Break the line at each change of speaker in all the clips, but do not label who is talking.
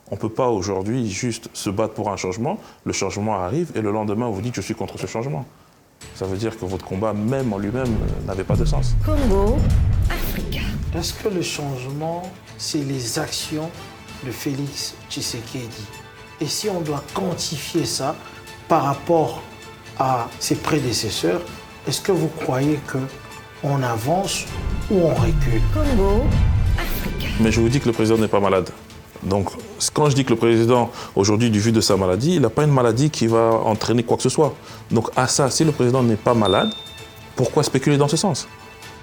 On ne peut pas aujourd'hui juste se battre pour un changement, le changement arrive et le lendemain vous dites je suis contre ce changement. Ça veut dire que votre combat même en lui-même n'avait pas de sens.
Congo, Africa.
Est-ce que le changement, c'est les actions de Félix Tshisekedi? Et si on doit quantifier ça par rapport à ses prédécesseurs, est-ce que vous croyez qu'on avance ou on recule?
Congo, Africa.
Mais je vous dis que le président n'est pas malade. Donc, quand je dis que le président, aujourd'hui, du vu de sa maladie, il n'a pas une maladie qui va entraîner quoi que ce soit. Donc, à ça, si le président n'est pas malade, pourquoi spéculer dans ce sens?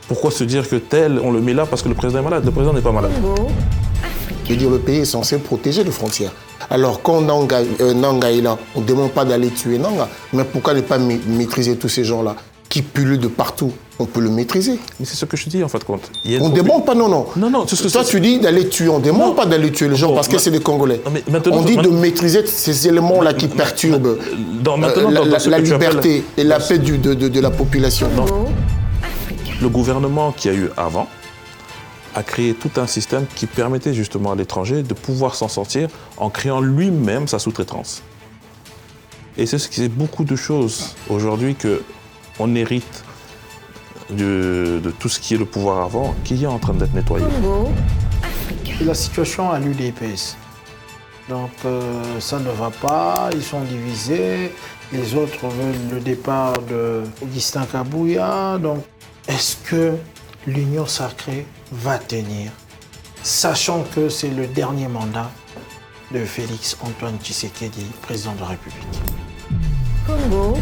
Pourquoi se dire que tel, on le met là parce que le président est malade? Le président n'est pas malade.
Congo,
Je veux dire, le pays est censé protéger les frontières. Alors, quand Nanga est là, on ne demande pas d'aller tuer Nanga, mais pourquoi ne pas maîtriser tous ces gens-là qui pullulent de partout? On peut le maîtriser.
Mais c'est ce que je dis en fait compte.
On ne demande pas, non.
Non,
Toi, tu dis d'aller tuer. On ne demande pas d'aller tuer les gens parce que c'est des Congolais.
Non, mais maintenant,
on dit de maîtriser ces éléments-là qui perturbent la liberté et la paix de la population.
Congo, Africa.
Le gouvernement qu'il y a eu avant a créé tout un système qui permettait justement à l'étranger de pouvoir s'en sortir en créant lui-même sa sous-traitance. Et c'est beaucoup de choses aujourd'hui qu'on hérite de tout ce qui est le pouvoir avant, qui est en train d'être nettoyé.
Congo, Africa.
Et la situation a l'UDPS. Donc ça ne va pas, ils sont divisés. Les autres veulent le départ de Augustin Kabouya. Donc est-ce que l'Union sacrée va tenir, sachant que c'est le dernier mandat de Félix Antoine Tshisekedi, président de la République?
Congo,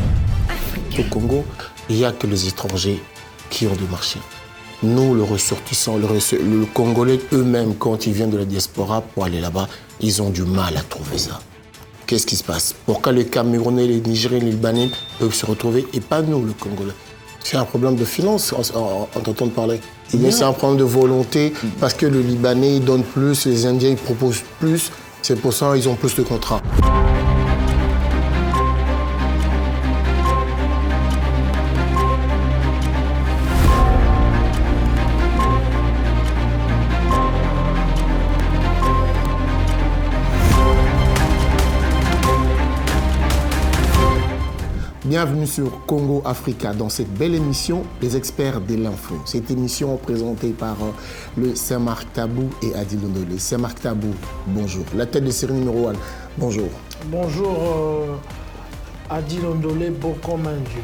Africa.
Au Congo, il n'y a que les étrangers qui ont du marché. Nous, le ressortissant, le Congolais eux-mêmes, quand ils viennent de la diaspora pour aller là-bas, ils ont du mal à trouver ça. Qu'est-ce qui se passe? Pourquoi les Camerounais, les Nigériens, les Libanais peuvent se retrouver et pas nous, le Congolais? C'est un problème de finance, en t'entendant parler. Mais c'est un problème de volonté, parce que le Libanais il donne plus, les Indiens ils proposent plus, c'est pour ça qu'ils ont plus de contrats. Bienvenue sur Congo Africa, dans cette belle émission, les experts de l'info. Cette émission présentée par le Saint-Marc Tabou et Adi Londolé. Saint-Marc Tabou, bonjour. La tête de série numéro 1, bonjour.
Bonjour Adi Londolé Bokomandieu.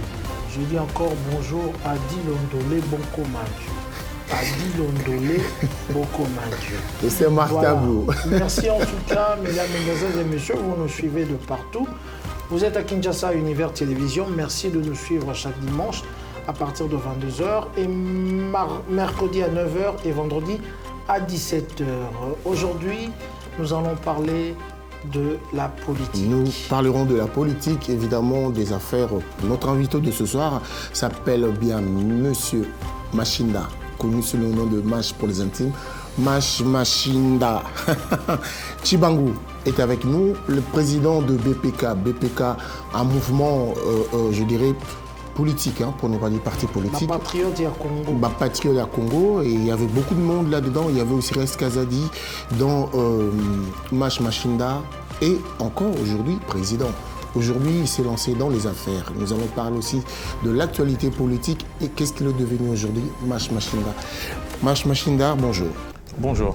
Je dis encore bonjour Adi Londolé Bokomandieu. Adi Londolé Bokomandieu.
Le Saint-Marc Tabou.
Merci en tout cas, mesdames, mesdemoiselles et messieurs, vous nous suivez de partout. Vous êtes à Kinshasa, Univers Télévision. Merci de nous suivre chaque dimanche à partir de 22h et mercredi à 9h et vendredi à 17h. Aujourd'hui, nous allons parler de la politique.
Nous parlerons de la politique, évidemment, des affaires. Notre invité de ce soir s'appelle bien Monsieur Machinda, connu sous le nom de Mash pour les intimes. Machinda. Tshibangou est avec nous, le président de BPK. BPK, un mouvement, je dirais, politique, hein, pour ne pas dire parti politique.
Patriote à Congo.
Patriote à Congo. Et il y avait beaucoup de monde là-dedans. Il y avait aussi Res Kazadi dans Machinda et encore aujourd'hui président. Aujourd'hui, il s'est lancé dans les affaires. Nous allons parler aussi de l'actualité politique et qu'est-ce qu'il est devenu aujourd'hui, Machinda. Machinda, bonjour.
Bonjour.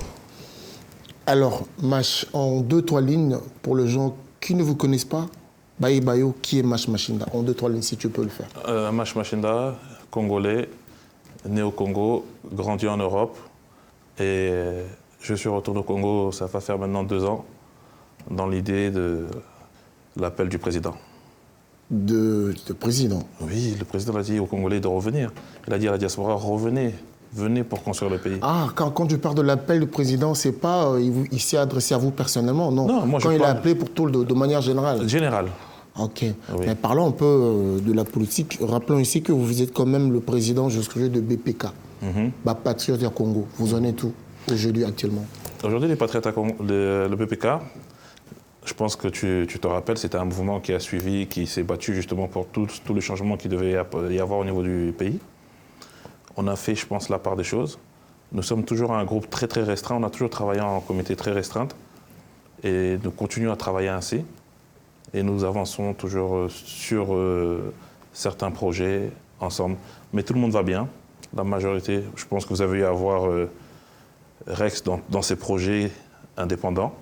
Alors, Mash, en 2-3 lignes, pour les gens qui ne vous connaissent pas, Baye Bayo, qui est Machinda? En 2-3 lignes, si tu peux le faire.
Machinda, congolais, né au Congo, grandi en Europe. Et je suis retourné au Congo, ça va faire maintenant 2 ans, dans l'idée de l'appel du président.
De président?
Oui, le président a dit aux Congolais de revenir. Il a dit à la diaspora, revenez. Venez pour construire le pays.
Ah, quand tu parles de l'appel du président, c'est pas il s'est adressé à vous personnellement, non?
Non, moi
quand
je
il
parle...
a appelé pour tout de manière générale.
Générale.
Ok.
Oui.
Mais parlons un peu de la politique. Rappelons ici que vous êtes quand même le président jusqu'au de BPK, Patriote à Congo. Vous en êtes où aujourd'hui actuellement?
Aujourd'hui, les Patriotes à Congo, le BPK, je pense que tu te rappelles, c'était un mouvement qui a suivi, qui s'est battu justement pour tous les changements qu'il devait y avoir au niveau du pays. On a fait, je pense, la part des choses. Nous sommes toujours un groupe très très restreint. On a toujours travaillé en comité très restreinte. Et nous continuons à travailler ainsi. Et nous avançons toujours sur certains projets ensemble. Mais tout le monde va bien. La majorité, je pense que vous avez eu à voir Rex dans ses projets indépendants.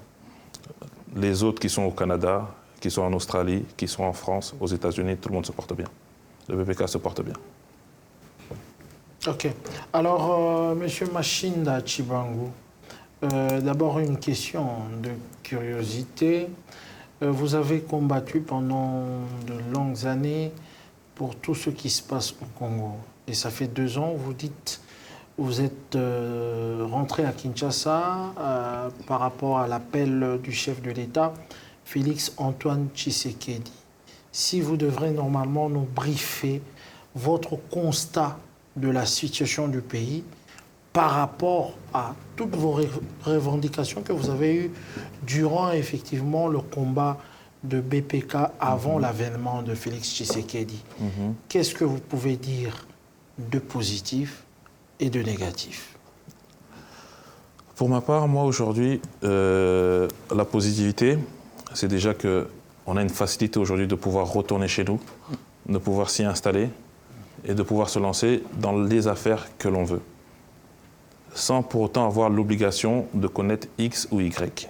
Les autres qui sont au Canada, qui sont en Australie, qui sont en France, aux États-Unis, tout le monde se porte bien. Le BPK se porte bien.
Ok. Alors, Monsieur Machinda Chibangu, d'abord une question de curiosité. Vous avez combattu pendant de longues années pour tout ce qui se passe au Congo. Et ça fait 2 ans, vous dites, vous êtes rentré à Kinshasa par rapport à l'appel du chef de l'État, Félix Antoine Tshisekedi. Si vous devrez normalement nous briefer votre constat de la situation du pays par rapport à toutes vos revendications que vous avez eues durant effectivement le combat de BPK avant l'avènement de Félix Tshisekedi. Qu'est-ce que vous pouvez dire de positif et de négatif?
Pour ma part, moi aujourd'hui, la positivité, c'est déjà qu'on a une facilité aujourd'hui de pouvoir retourner chez nous, de pouvoir s'y installer et de pouvoir se lancer dans les affaires que l'on veut, sans pour autant avoir l'obligation de connaître X ou Y.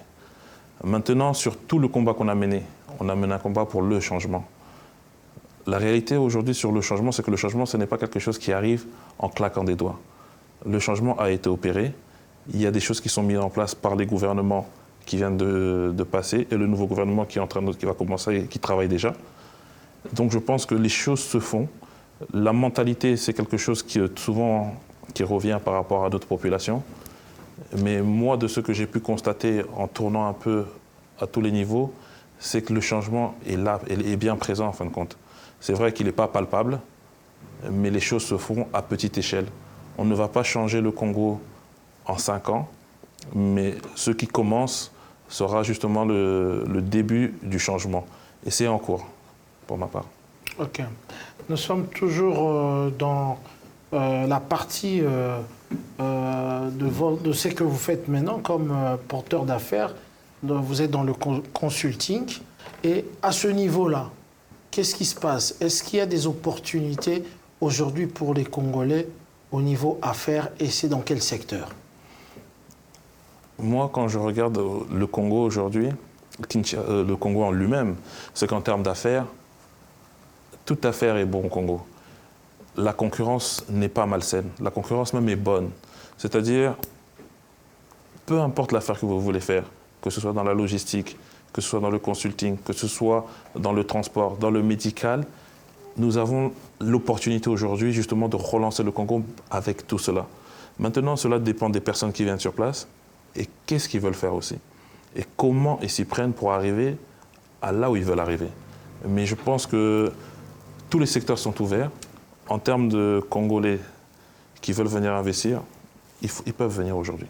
Maintenant, sur tout le combat qu'on a mené, on a mené un combat pour le changement. La réalité aujourd'hui sur le changement, c'est que le changement, ce n'est pas quelque chose qui arrive en claquant des doigts. Le changement a été opéré. Il y a des choses qui sont mises en place par les gouvernements qui viennent de passer et le nouveau gouvernement qui va commencer et qui travaille déjà. Donc je pense que les choses se font. La mentalité, c'est quelque chose qui revient par rapport à d'autres populations. Mais moi, de ce que j'ai pu constater en tournant un peu à tous les niveaux, c'est que le changement est là, est bien présent en fin de compte. C'est vrai qu'il n'est pas palpable, mais les choses se font à petite échelle. On ne va pas changer le Congo en 5 ans, mais ce qui commence sera justement le début du changement. Et c'est en cours, pour ma part.
Ok. Nous sommes toujours dans la partie de ce que vous faites maintenant comme porteur d'affaires. Vous êtes dans le consulting. Et à ce niveau-là, qu'est-ce qui se passe? Est-ce qu'il y a des opportunités aujourd'hui pour les Congolais au niveau affaires et c'est dans quel secteur?
Moi, quand je regarde le Congo aujourd'hui, le Congo en lui-même, c'est qu'en termes d'affaires, toute affaire est bonne au Congo. La concurrence n'est pas malsaine, la concurrence même est bonne. C'est-à-dire, peu importe l'affaire que vous voulez faire, que ce soit dans la logistique, que ce soit dans le consulting, que ce soit dans le transport, dans le médical, nous avons l'opportunité aujourd'hui justement de relancer le Congo avec tout cela. Maintenant, cela dépend des personnes qui viennent sur place et qu'est-ce qu'ils veulent faire aussi. Et comment ils s'y prennent pour arriver à là où ils veulent arriver. Mais je pense que tous les secteurs sont ouverts. En termes de Congolais qui veulent venir investir, ils peuvent venir aujourd'hui.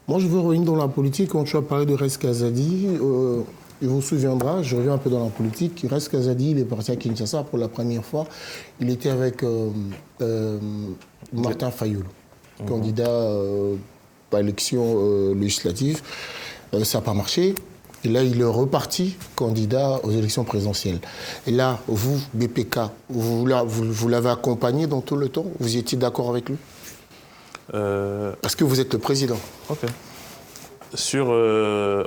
Moi, je veux revenir dans la politique. Quand tu as parlé de Rex Kazadi, il vous souviendra, je reviens un peu dans la politique. Rex Kazadi, il est parti à Kinshasa pour la première fois. Il était avec Martin Fayulu, candidat à l'élection législative. Ça n'a pas marché. Et là, il est reparti candidat aux élections présidentielles. Et là, vous, BPK, vous l'avez accompagné dans tout le temps? Vous étiez d'accord avec lui? Parce que vous êtes le président.
Ok.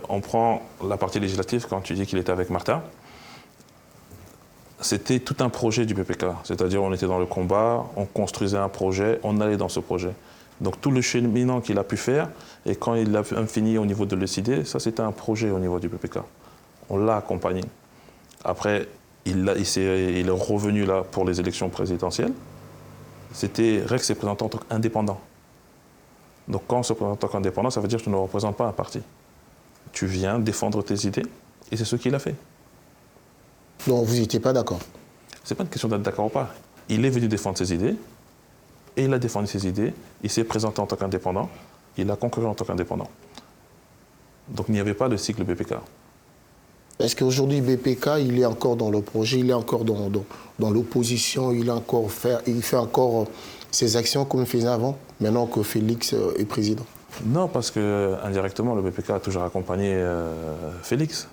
On prend la partie législative, quand tu dis qu'il était avec Martin, c'était tout un projet du BPK. C'est-à-dire, on était dans le combat, on construisait un projet, on allait dans ce projet. Donc tout le cheminement qu'il a pu faire, et quand il a fini au niveau de l'ECD, ça c'était un projet au niveau du BPK. On l'a accompagné. Après, il est revenu là pour les élections présidentielles. Rex s'est présenté en tant qu'indépendant. Donc quand on se présente en tant qu'indépendant, ça veut dire que tu ne représentes pas un parti. Tu viens défendre tes idées, et c'est ce qu'il a fait.
Donc vous n'étiez pas d'accord?
C'est pas une question d'être d'accord ou pas. Il est venu défendre ses idées, et il a défendu ses idées, il s'est présenté en tant qu'indépendant, il a concouru en tant qu'indépendant. Donc il n'y avait pas de cycle BPK.
Est-ce qu'aujourd'hui BPK, il est encore dans le projet, il est encore dans l'opposition, il fait encore ses actions comme il faisait avant, maintenant que Félix est président?
Non, parce que indirectement, le BPK a toujours accompagné Félix.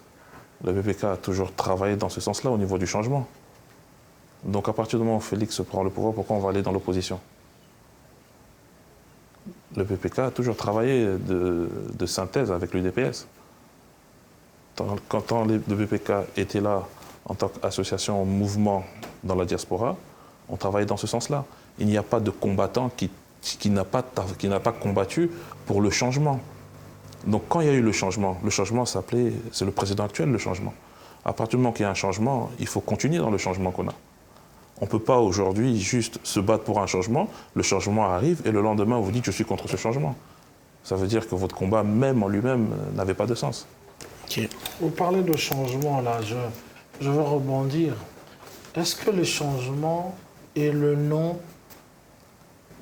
Le BPK a toujours travaillé dans ce sens-là au niveau du changement. Donc à partir du moment où Félix prend le pouvoir, pourquoi on va aller dans l'opposition? Le BPK a toujours travaillé de synthèse avec l'UDPS. Quand le BPK était là en tant qu'association mouvement dans la diaspora, on travaillait dans ce sens-là. Il n'y a pas de combattant qui n'a pas combattu pour le changement. Donc quand il y a eu le changement s'appelait, c'est le président actuel, le changement. À partir du moment qu'il y a un changement, il faut continuer dans le changement qu'on a. On ne peut pas aujourd'hui juste se battre pour un changement, le changement arrive et le lendemain vous dites je suis contre ce changement. Ça veut dire que votre combat même en lui-même n'avait pas de sens.
Ok.
Vous parlez de changement là, je veux rebondir. Est-ce que le changement est le nom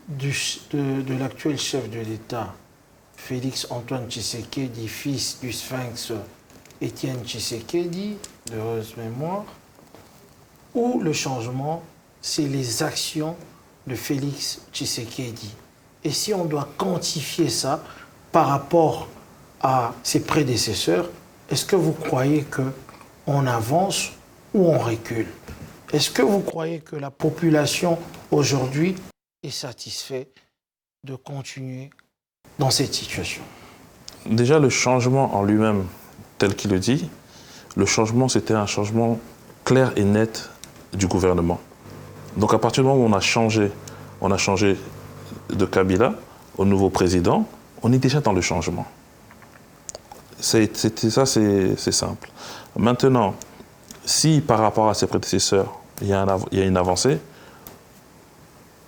de l'actuel chef de l'État, Félix Antoine Tshisekedi, fils du sphinx Étienne Tshisekedi, d'heureuse mémoire, ou le changement, c'est les actions de Félix Tshisekedi? Et si on doit quantifier ça par rapport à ses prédécesseurs, est-ce que vous croyez qu'on avance ou on recule? Est-ce que vous croyez que la population aujourd'hui est satisfaite de continuer dans cette situation?
Déjà, le changement en lui-même, tel qu'il le dit, le changement, c'était un changement clair et net du gouvernement. Donc, à partir du moment où on a changé de Kabila au nouveau président, on est déjà dans le changement. C'est simple. Maintenant, si par rapport à ses prédécesseurs, il y a une avancée,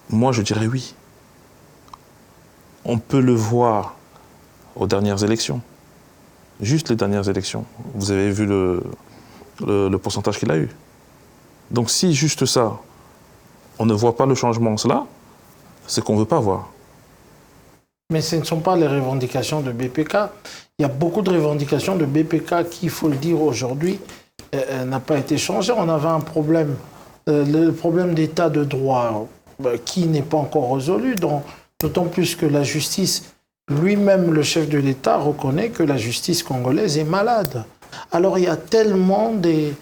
moi je dirais oui. On peut le voir aux dernières élections. Juste les dernières élections. Vous avez vu le pourcentage qu'il a eu. Donc si juste ça, on ne voit pas le changement, cela, c'est qu'on ne veut pas voir.
Mais ce ne sont pas les revendications de BPK. Il y a beaucoup de revendications de BPK qui, il faut le dire aujourd'hui, n'a pas été changé. On avait un problème, le problème d'état de droit qui n'est pas encore résolu, d'autant plus que la justice, lui-même, le chef de l'État, reconnaît que la justice congolaise est malade. Alors il y a tellement des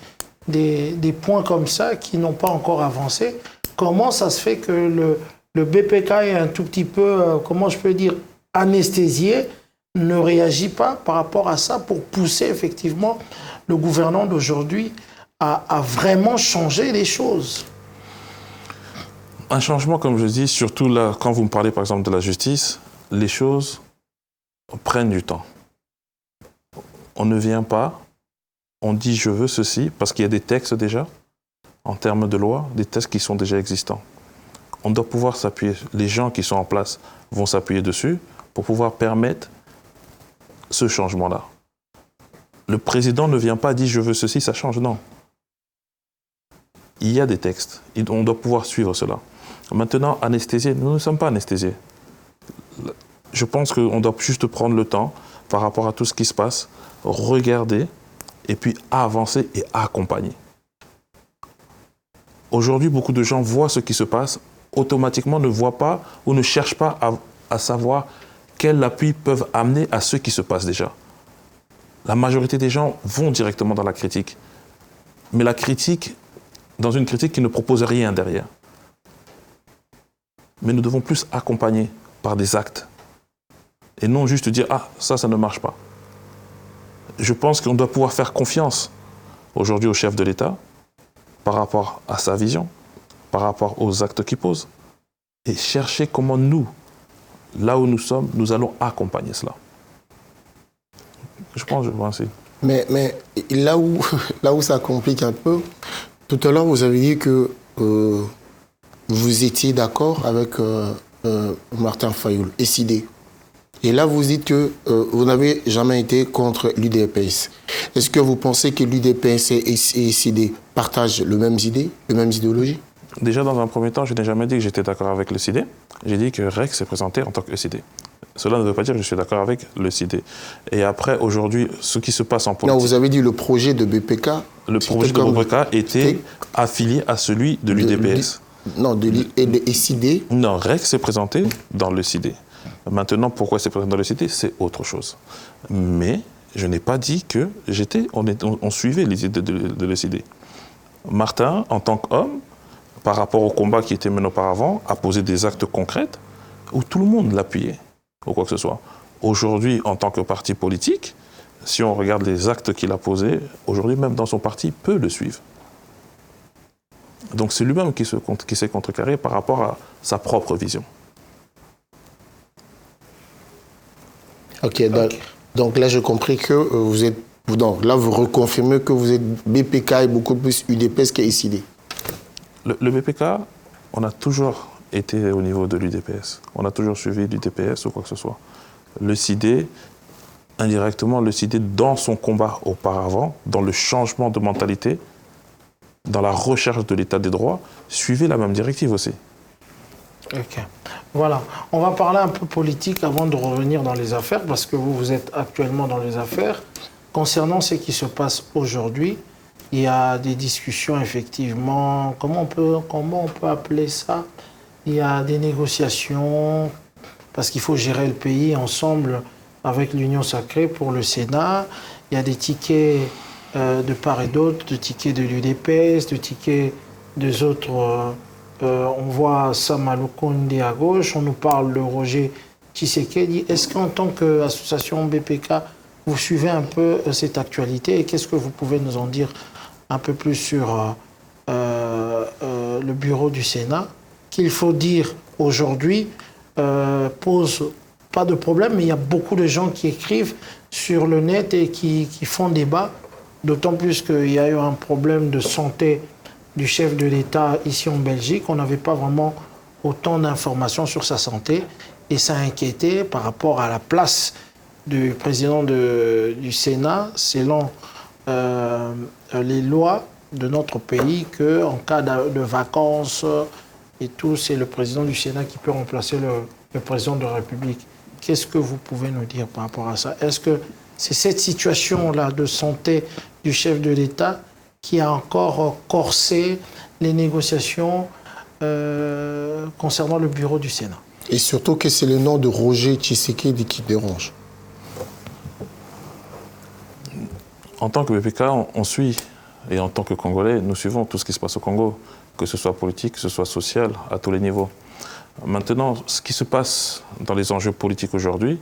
points comme ça qui n'ont pas encore avancé. Comment ça se fait que le BPK est un tout petit peu, comment je peux dire, anesthésié, ne réagit pas par rapport à ça pour pousser effectivement le gouvernement d'aujourd'hui à vraiment changer les choses?
Un changement, comme je dis, surtout là, quand vous me parlez par exemple de la justice, les choses prennent du temps. On ne vient pas, on dit je veux ceci, parce qu'il y a des textes déjà, en termes de loi, des textes qui sont déjà existants. On doit pouvoir s'appuyer, les gens qui sont en place vont s'appuyer dessus pour pouvoir permettre ce changement-là. Le président ne vient pas dire je veux ceci, ça change, non. Il y a des textes, on doit pouvoir suivre cela. Maintenant, anesthésier, nous ne sommes pas anesthésiés. Je pense qu'on doit juste prendre le temps par rapport à tout ce qui se passe, regarder et puis avancer et accompagner. Aujourd'hui, beaucoup de gens voient ce qui se passe, automatiquement ne voient pas ou ne cherchent pas à savoir quel appui peuvent amener à ce qui se passe déjà. La majorité des gens vont directement dans la critique. Mais la critique, dans une critique qui ne propose rien derrière. Mais nous devons plus accompagner par des actes. Et non juste dire « Ah, ça ne marche pas ». Je pense qu'on doit pouvoir faire confiance aujourd'hui au chef de l'État par rapport à sa vision, par rapport aux actes qu'il pose, et chercher comment nous, là où nous sommes, nous allons accompagner cela. Je pense ainsi.
Mais là où ça complique un peu, tout à l'heure vous avez dit que vous étiez d'accord avec Martin Fayoul, SID. Et là, vous dites que vous n'avez jamais été contre l'UDPS. Est-ce que vous pensez que l'UDPS et SID partagent les mêmes idées, les mêmes idéologies?
Déjà, dans un premier temps, je n'ai jamais dit que j'étais d'accord avec le CID. J'ai dit que REC s'est présenté en tant que SID. Cela ne veut pas dire que je suis d'accord avec le CID. Et après, aujourd'hui, ce qui se passe en politique...
Non, vous avez dit le projet de BPK...
Le projet de BPK était affilié à celui de l'UDPS.
Non, et SID.
Non, REC s'est présenté dans le CID. Maintenant, pourquoi c'est présent dans l'ECD, c'est autre chose. Mais je n'ai pas dit que on suivait les idées de l'ECD. Martin, en tant qu'homme, par rapport au combat qui était mené auparavant, a posé des actes concrets où tout le monde l'appuyait, ou quoi que ce soit. Aujourd'hui, en tant que parti politique, si on regarde les actes qu'il a posés, aujourd'hui, même dans son parti, peut le suivre. Donc c'est lui-même qui s'est contrecarré par rapport à sa propre vision.
Ok, donc là j'ai compris que vous êtes... Donc là vous reconfirmez que vous êtes BPK et beaucoup plus UDPS qu'ICD.
Le BPK, on a toujours été au niveau de l'UDPS. On a toujours suivi l'UDPS ou quoi que ce soit. Le CID, indirectement, le CID, dans son combat auparavant, dans le changement de mentalité, dans la recherche de l'état des droits, suivait la même directive aussi.
Ok. Voilà. On va parler un peu politique avant de revenir dans les affaires, parce que vous êtes actuellement dans les affaires. Concernant ce qui se passe aujourd'hui, il y a des discussions, effectivement. Comment on peut appeler ça? Il y a des négociations, parce qu'il faut gérer le pays ensemble avec l'Union sacrée pour le Sénat. Il y a des tickets de part et d'autre, de tickets de l'UDPS, de tickets des autres. On voit Sama Lukonde à gauche, on nous parle de Roger Tshisekedi. Est-ce qu'en tant qu'association BPK, vous suivez un peu cette actualité et qu'est-ce que vous pouvez nous en dire un peu plus sur le bureau du Sénat, qu'il faut dire aujourd'hui pose pas de problème, mais il y a beaucoup de gens qui écrivent sur le net et qui font débat, d'autant plus qu'il y a eu un problème de santé du chef de l'État ici en Belgique. On n'avait pas vraiment autant d'informations sur sa santé et ça a inquiété par rapport à la place du président du Sénat, selon les lois de notre pays, qu'en cas de vacances et tout, c'est le président du Sénat qui peut remplacer le président de la République. Qu'est-ce que vous pouvez nous dire par rapport à ça? Est-ce que c'est cette situation-là de santé du chef de l'État qui a encore corsé les négociations concernant le bureau du Sénat?
Et surtout que c'est le nom de Roger Tshisekedi qui dérange.
En tant que BPK, on suit, et en tant que Congolais, nous suivons tout ce qui se passe au Congo, que ce soit politique, que ce soit social, à tous les niveaux. Maintenant, ce qui se passe dans les enjeux politiques aujourd'hui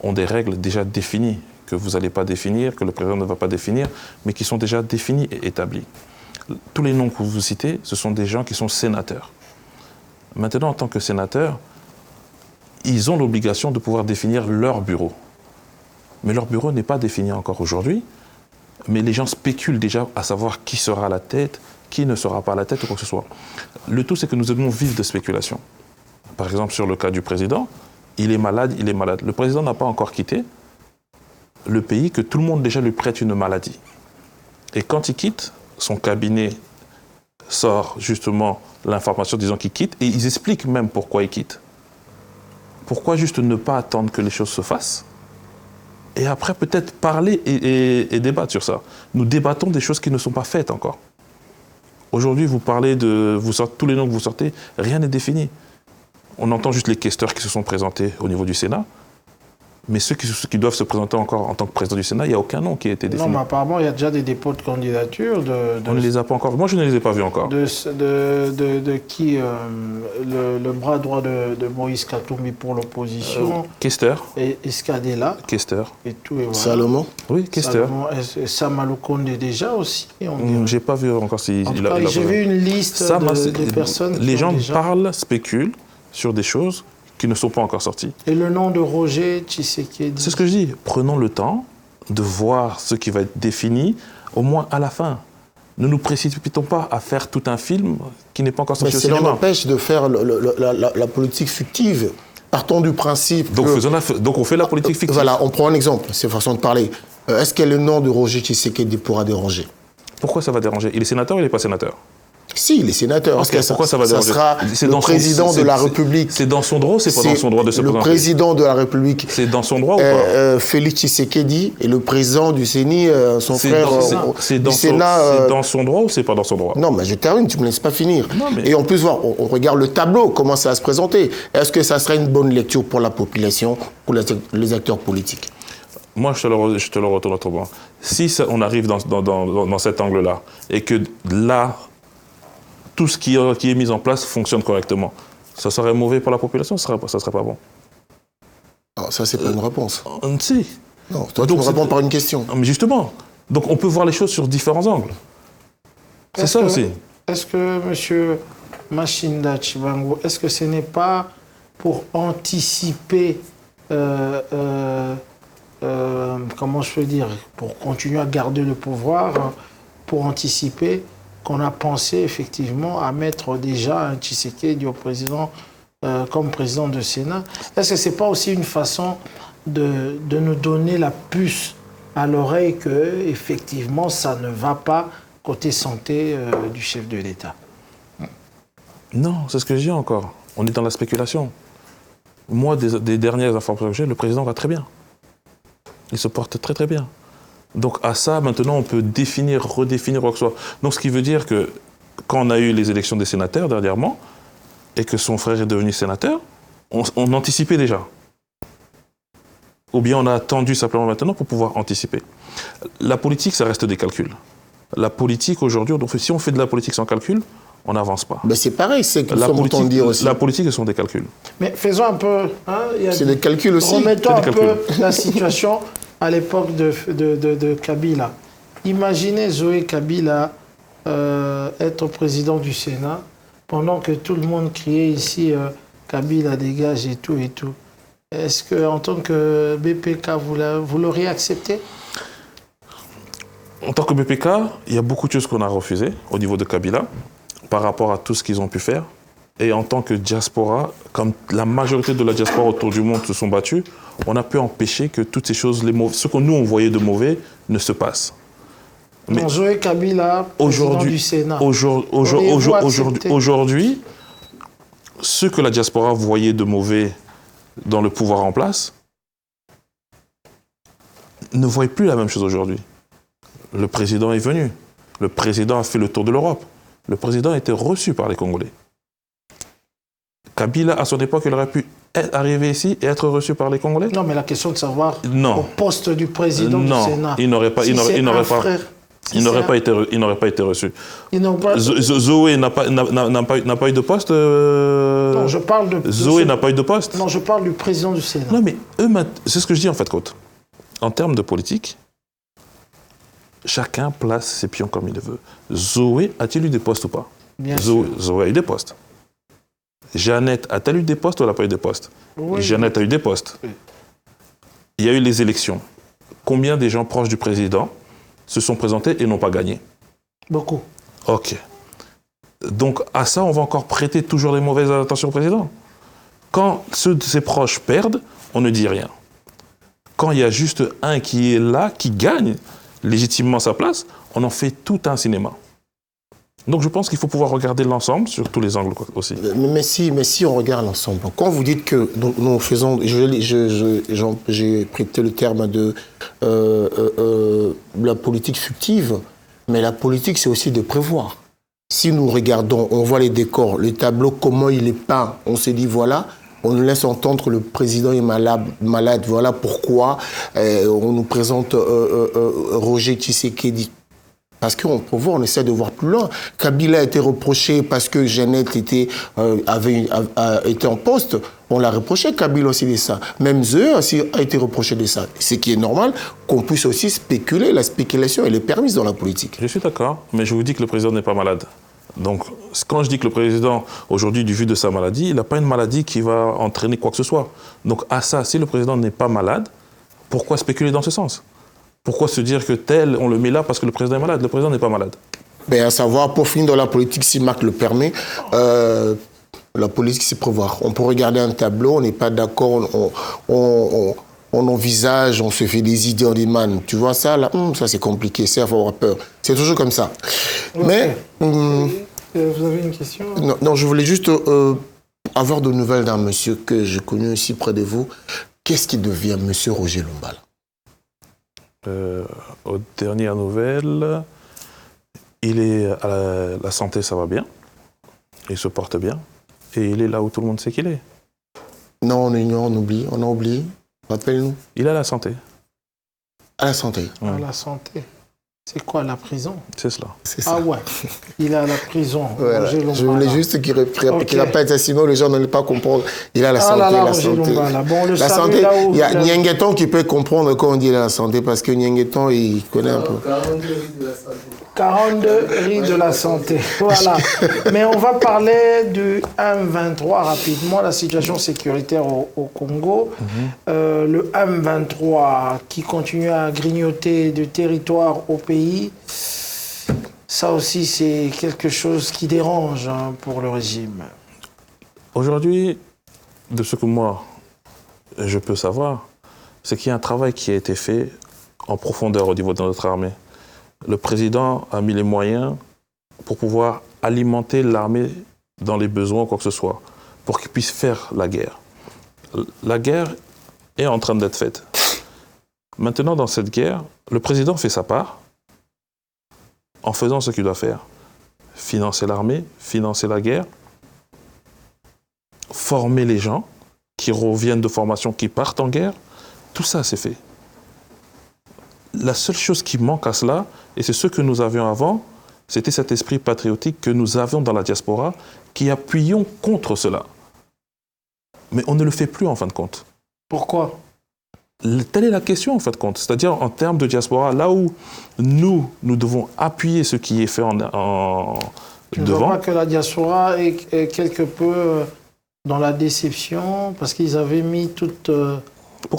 ont des règles déjà définies, que vous n'allez pas définir, que le président ne va pas définir, mais qui sont déjà définies et établies. Tous les noms que vous citez, ce sont des gens qui sont sénateurs. Maintenant, en tant que sénateurs, ils ont l'obligation de pouvoir définir leur bureau. Mais leur bureau n'est pas défini encore aujourd'hui, mais les gens spéculent déjà à savoir qui sera à la tête, qui ne sera pas à la tête ou quoi que ce soit. Le tout, c'est que nous devons vivre de spéculation. Par exemple, sur le cas du président, il est malade, il est malade. Le président n'a pas encore quitté le pays, que tout le monde déjà lui prête une maladie. Et quand il quitte, son cabinet sort justement l'information disant qu'il quitte, et ils expliquent même pourquoi il quitte. Pourquoi juste ne pas attendre que les choses se fassent et après peut-être parler et débattre sur ça. Nous débattons des choses qui ne sont pas faites encore. Aujourd'hui, vous parlez tous les noms que vous sortez, rien n'est défini. On entend juste les questeurs qui se sont présentés au niveau du Sénat, mais ceux qui doivent se présenter encore en tant que président du Sénat, il n'y a aucun nom qui a été défini.
Non, mais apparemment, il y a déjà des dépôts de candidature.
On ne les a pas encore. Moi, je ne les ai pas vus encore.
De qui le bras droit de Moïse Katumbi pour l'opposition.
Kester.
Et Escadella.
Kester.
Et tout. Et voilà.
Salomon.
Oui, Kester. Sama Lukonde déjà aussi.
Je n'ai pas vu encore s'il a.
J'ai vu une liste de personnes.
Les gens parlent, spéculent sur des choses qui ne sont pas encore sortis.
Et le nom de Roger Tshisekedi?
C'est ce que je dis. Prenons le temps de voir ce qui va être défini, au moins à la fin. Ne nous précipitons pas à faire tout un film qui n'est pas encore sorti au cinéma.
Mais cela n'empêche de faire la politique fictive. Partons du principe
donc, donc on fait la politique fictive.
Voilà, on prend un exemple, c'est façon de parler. Est-ce que le nom de Roger Tshisekedi pourra déranger?
Pourquoi ça va déranger? Il est sénateur ou il n'est pas sénateur?
Si, les sénateurs.
Ok,
Parce que
pourquoi ça va
ça
déranger?
sera
C'est
le
dans son-
président
c'est-
de la
c'est-
République.
C'est dans son droit ou c'est pas dans son droit de se
Le
présenter?
président de la République,
C'est dans son droit ou pas?
Félix Tshisekedi, et le président du CENI, son
C'est
frère
dans-
du
c'est
Sénat.
dans son droit ou c'est pas dans son droit?
Non, mais je termine, tu ne me laisses pas finir.
Non, mais-
Et en plus, voir, on regarde le tableau, comment ça va se présenter. Est-ce que ça serait une bonne lecture pour la population, pour les acteurs politiques?
Moi, je te le retourne autrement. Si on arrive dans cet angle-là, et que là, tout ce qui est mis en place fonctionne correctement, ça serait mauvais pour la population, ça serait pas bon.
Non, ça, c'est pas une réponse.
On sait.
Non, toi, tu
Donc,
me
c'est-
réponds par une question.
Mais justement, donc on peut voir les choses sur différents angles. C'est
Est-ce
ça
que-
aussi.
Est-ce que, M. Machinda Chibango, est-ce que ce n'est pas pour anticiper, comment je peux dire, pour continuer à garder le pouvoir, pour anticiper qu'on a pensé effectivement à mettre déjà un Tshisekedi au président, comme président de Sénat? Est-ce que ce n'est pas aussi une façon de nous donner la puce à l'oreille que effectivement ça ne va pas côté santé du chef de l'État?
Non, c'est ce que je dis encore. On est dans la spéculation. Moi, des dernières informations que j'ai, le président va très bien. Il se porte très très bien. Donc à ça, maintenant, on peut redéfinir quoi que ce soit. Donc ce qui veut dire que quand on a eu les élections des sénateurs dernièrement, et que son frère est devenu sénateur, on anticipait déjà. Ou bien on a attendu simplement maintenant pour pouvoir anticiper. La politique, ça reste des calculs. La politique, aujourd'hui, si on fait de la politique sans calcul, on n'avance pas.
Ben, c'est pareil, c'est que
La
nous entend dire aussi.
politique, ce sont des calculs.
Mais faisons un peu... hein, il y a
C'est des calculs aussi.
Remettons
C'est
un
des
peu
calculs.
la situation à l'époque de Kabila. Imaginez Zoé Kabila être président du Sénat pendant que tout le monde criait ici Kabila dégage et tout et tout. Est-ce qu'en tant que BPK, vous l'auriez accepté?
En tant que BPK, il y a beaucoup de choses qu'on a refusées au niveau de Kabila par rapport à tout ce qu'ils ont pu faire. Et en tant que diaspora, comme la majorité de la diaspora autour du monde se sont battus, on a pu empêcher que toutes ces choses, ce que nous on voyait de mauvais, ne se passent. Mais
Non, Zoé Kabila, président du Sénat.
Aujourd'hui, ce que la diaspora voyait de mauvais dans le pouvoir en place, ne voit plus la même chose aujourd'hui. Le président est venu. Le président a fait le tour de l'Europe. Le président a été reçu par les Congolais. Kabila, à son époque, il aurait pu arriver ici et être reçu par les Congolais?
Non, mais la question de savoir
Non.
au poste du président du Sénat.
Il n'aurait pas,
Si
il
c'est
n'aurait
un
pas,
frère,
il n'aurait pas été reçu.
Ils n'ont pas...
Zoé n'a pas eu de poste.
Non, je parle de...
Zoé n'a pas eu de poste.
Non, je parle du président du Sénat.
Non, mais eux, c'est ce que je dis en fait, Côte. En termes de politique, chacun place ses pions comme il le veut. Zoé a-t-il eu des postes ou pas?
Bien sûr.
Zoé a eu des postes. Jeannette a-t-elle eu des postes ou elle n'a pas eu des postes?
Oui.
Jeannette a eu des postes.
Oui.
Il y a eu les élections. Combien des gens proches du président se sont présentés et n'ont pas gagné?
Beaucoup.
Ok. Donc à ça, on va encore prêter toujours les mauvaises attentions au président. Quand ceux de ses proches perdent, on ne dit rien. Quand il y a juste un qui est là, qui gagne légitimement sa place, on en fait tout un cinéma. Donc je pense qu'il faut pouvoir regarder l'ensemble sur tous les angles aussi.
Mais si on regarde l'ensemble, quand vous dites que nous faisons, j'ai prêté le terme de la politique fictive, mais la politique c'est aussi de prévoir. Si nous regardons, on voit les décors, le tableau, comment il est peint, on se dit voilà, on nous laisse entendre le président est malade, voilà pourquoi on nous présente Roger Tshisekedi. Parce qu'on peut voir, on essaie de voir plus loin. Kabila a été reproché parce que Jeannette était en poste. On l'a reproché, Kabila aussi de ça. Même Zoé aussi a été reproché de ça. Ce qui est normal, qu'on puisse aussi spéculer. La spéculation, elle est permise dans la politique.
Je suis d'accord, mais je vous dis que le président n'est pas malade. Donc, quand je dis que le président, aujourd'hui, du vu de sa maladie, il n'a pas une maladie qui va entraîner quoi que ce soit. Donc, à ça, si le président n'est pas malade, pourquoi spéculer dans ce sens? Pourquoi se dire que tel, on le met là parce que le président est malade? Le président n'est pas malade.
Mais à savoir, pour finir dans la politique, si Marc le permet, la politique, c'est prévoir. On peut regarder un tableau, on n'est pas d'accord, on envisage, on se fait des idées, on dit, man, tu vois ça, là, ça c'est compliqué, ça, il faut avoir peur. C'est toujours comme ça.
Okay.
Mais
Vous avez une question?
Non, je voulais juste avoir de nouvelles d'un monsieur que j'ai connu ici près de vous. Qu'est-ce qui devient monsieur Roger Lumbala?
Aux dernières nouvelles, il est à la santé, ça va bien. Il se porte bien. Et il est là où tout le monde sait qu'il est.
Non, on ignore, on a oublié. Rappelle-nous.
Il est à la santé.
À la santé.
À la santé. C'est quoi, la prison?
C'est cela.
C'est ça.
Ah ouais, il est à la prison.
Voilà.
Roger
Je
Lumbala.
voulais juste qu'il
Ok.
répète, sinon les gens n'allaient pas comprendre. Il a la
Ah
santé,
là là,
la
Roger
santé.
Lumbala. Bon, le
La
salue
santé,
là où
il y a
vous avez-
Nyengeton qui peut comprendre quand on dit la santé, parce que Nyengeton, il connaît un peu.
42 riz de la santé. Voilà. Mais on va parler du M23 rapidement, la situation sécuritaire au Congo. Le M23 qui continue à grignoter du territoire au pays. Ça aussi, c'est quelque chose qui dérange pour le régime.
Aujourd'hui, de ce que moi, je peux savoir, c'est qu'il y a un travail qui a été fait en profondeur au niveau de notre armée. Le président a mis les moyens pour pouvoir alimenter l'armée dans les besoins, quoi que ce soit, pour qu'ils puissent faire la guerre. La guerre est en train d'être faite. Maintenant, dans cette guerre, le président fait sa part en faisant ce qu'il doit faire. Financer l'armée, financer la guerre, former les gens qui reviennent de formation, qui partent en guerre. Tout ça, c'est fait. La seule chose qui manque à cela, et c'est ce que nous avions avant, c'était cet esprit patriotique que nous avions dans la diaspora, qui appuyions contre cela. Mais on ne le fait plus en fin de compte.
Pourquoi?
Telle est la question en fin de compte. C'est-à-dire en termes de diaspora, là où nous devons appuyer ce qui est fait
Tu ne
devant.
vois pas que la diaspora est quelque peu dans la déception parce qu'ils avaient mis toute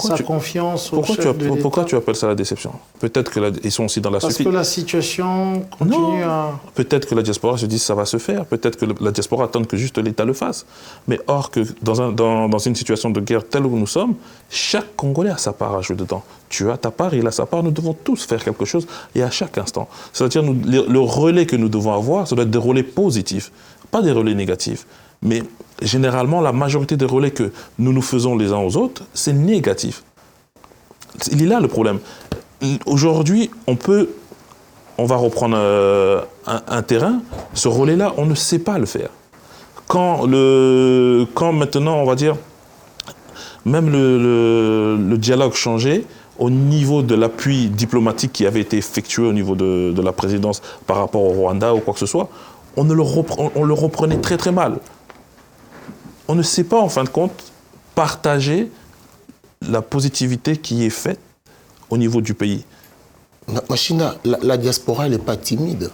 sa confiance au chef de l'État.
Pourquoi tu appelles ça la déception? Peut-être qu'ils sont aussi dans la
Parce
suite.
que la situation continue à...
Peut-être que la diaspora se dit ça va se faire. Peut-être que la diaspora attend que juste l'État le fasse. Mais or que dans une situation de guerre telle où nous sommes, chaque Congolais a sa part à jouer dedans. Tu as ta part, il a sa part. Nous devons tous faire quelque chose et à chaque instant. C'est-à-dire le relais que nous devons avoir, ça doit être des relais positifs, pas des relais négatifs. Mais généralement, la majorité des relais que nous faisons les uns aux autres, c'est négatif. Il est là le problème. Aujourd'hui, on va reprendre un terrain. Ce relais-là, on ne sait pas le faire. Quand maintenant, on va dire, même le dialogue changeait, au niveau de l'appui diplomatique qui avait été effectué au niveau de la présidence par rapport au Rwanda ou quoi que ce soit, on le reprenait très très mal. On ne sait pas, en fin de compte, partager la positivité qui est faite au niveau du pays.
Machina, la diaspora, elle n'est pas timide.